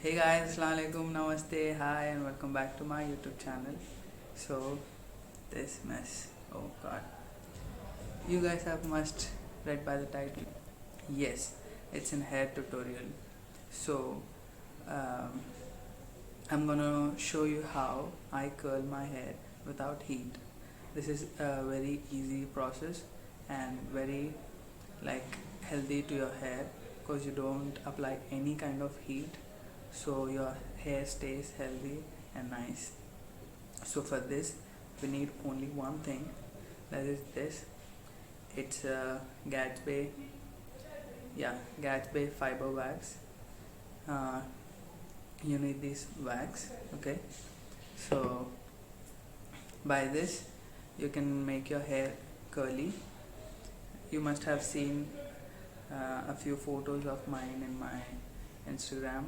Hey guys, Assalamu alaikum, namaste, hi, and welcome back to my YouTube channel. So, this mess, oh god, you guys have must read by the title. Yes, it's an hair tutorial. So, um, I'm gonna show you how I curl my hair without heat. This is a very easy process and very like healthy to your hair because you don't apply any kind of heat, so your hair stays healthy and nice. So for this we need only one thing, that is this. It's a Gatsby fiber wax. uh, you need this wax, okay? So by this you can make your hair curly. You must have seen a few photos of mine in my Instagram.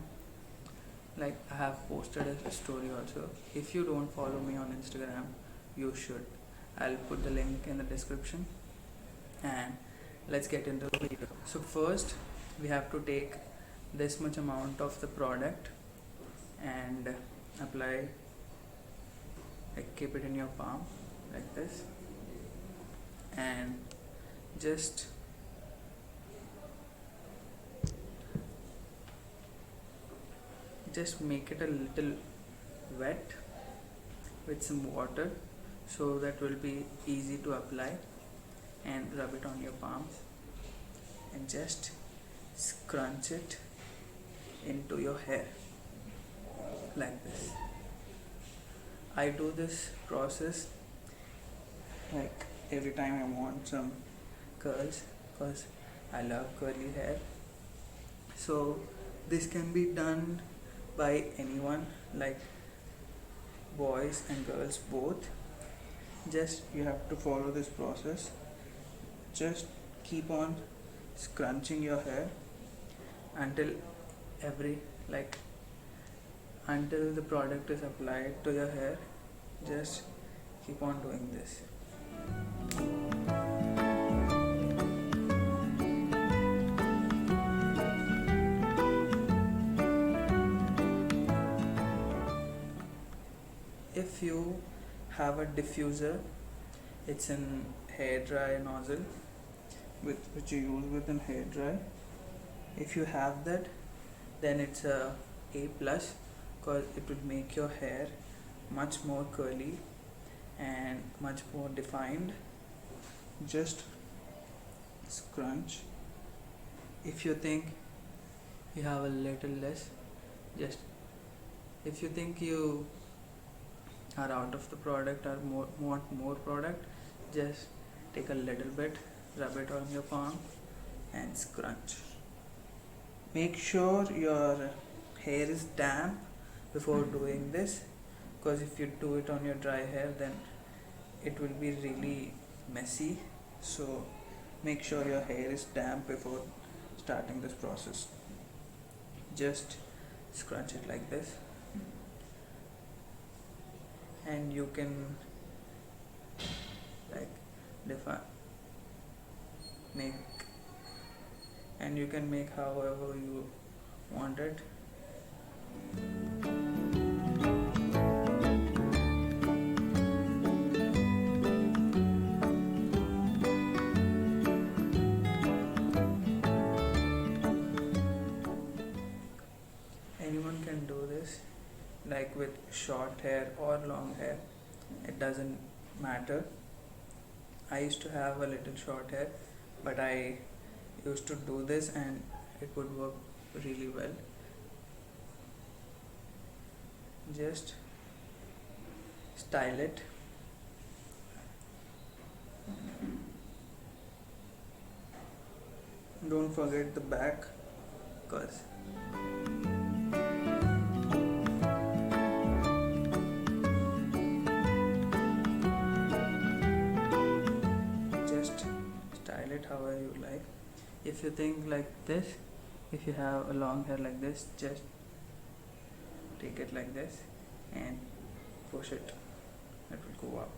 Like I have posted a story also. If you don't follow me on Instagram, you should. I'll put the link in the description. And let's get into the video. So first we have to take this much amount of the product and apply, like keep it in your palm like this, and just make it a little wet with some water, so that will be easy to apply, and rub it on your palms and just scrunch it into your hair like this. I do this process like every time I want some curls because I love curly hair. So this can be done by anyone, like boys and girls both. Just you have to follow this process. Just keep on scrunching your hair until every like until the product is applied to your hair. Just keep on doing this. If you have a diffuser, it's an hair dry nozzle which you use with an hair dry. If you have that, then it's a plus, because it will make your hair much more curly and much more defined. Just scrunch. If you think you have a little less, just if you think you are out of the product or want more product, just take a little bit, rub it on your palm and scrunch. Make sure your hair is damp before doing this, because if you do it on your dry hair, then it will be really messy. So make sure your hair is damp before starting this process. Just scrunch it like this, and you can like define make and you can make however you want it. Anyone can do this, like with short hair or long hair, it doesn't matter. I used to have a little short hair, but I used to do this and it would work really well. Just style it. Don't forget the back, cause just style it however you like. If you think like this, if you have a long hair like this, just take it like this and push it. It will go up,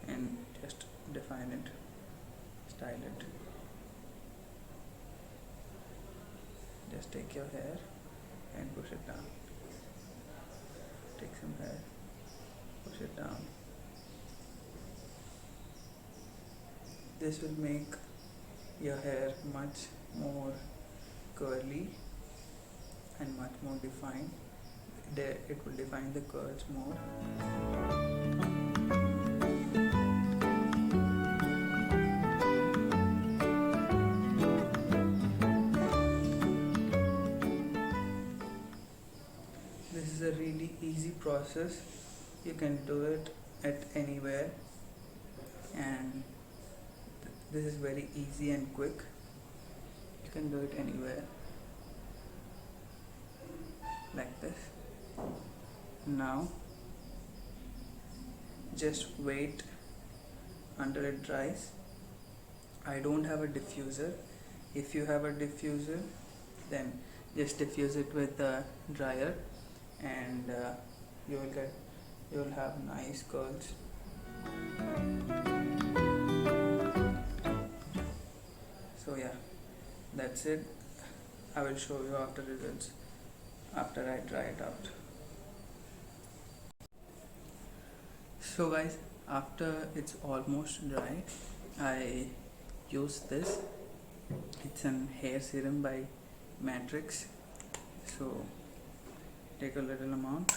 and just define it, style it. Just take your hair and push it down. This will make your hair much more curly and much more defined. It will define the curls more. This is a really easy process. You can do it at anywhere, and this is very easy and quick. You can do it anywhere like this. Now just wait until it dries. I don't have a diffuser. If you have a diffuser, then just diffuse it with the dryer, and you will have nice curls. So yeah, that's it. I will show you after results after I dry it out. So guys, after it's almost dry, I use this. It's an hair serum by Matrix. So take a little amount,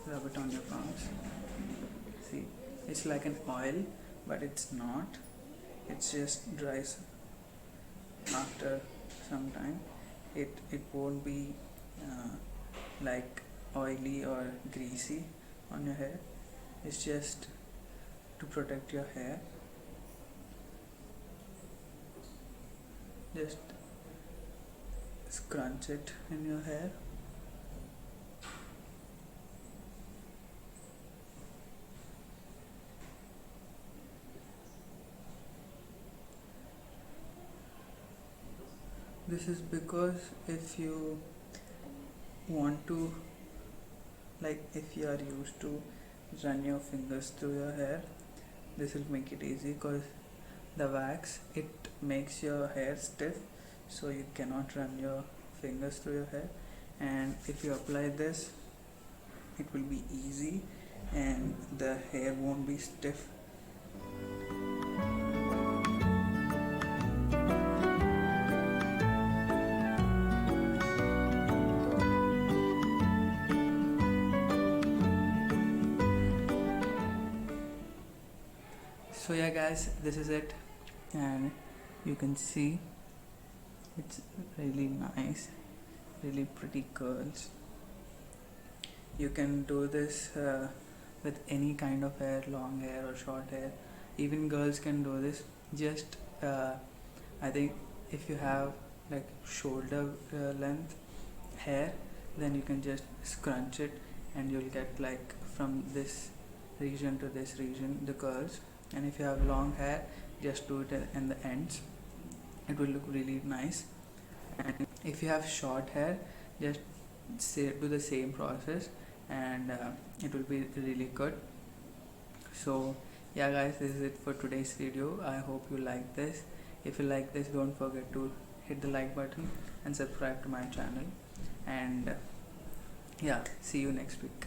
rub it on your palms. See, it's like an oil, but it's not. It just dries after some time. It won't be like oily or greasy on your hair. It's just to protect your hair. Just scrunch it in your hair. This is because if you want to, like if you are used to run your fingers through your hair, this will make it easy, because the wax, it makes your hair stiff, so you cannot run your fingers through your hair. And if you apply this, it will be easy and the hair won't be stiff. So yeah guys, this is it, and you can see it's really nice, really pretty curls. You can do this with any kind of hair, long hair or short hair. Even girls can do this. Just I think if you have like shoulder length hair, then you can just scrunch it and you'll get like from this region to this region the curls. And if you have long hair, just do it in the ends. It will look really nice. And if you have short hair, just do the same process, and it will be really good. So yeah guys, this is it for today's video. I hope you like this. If you like this, don't forget to hit the like button and subscribe to my channel. And yeah, see you next week.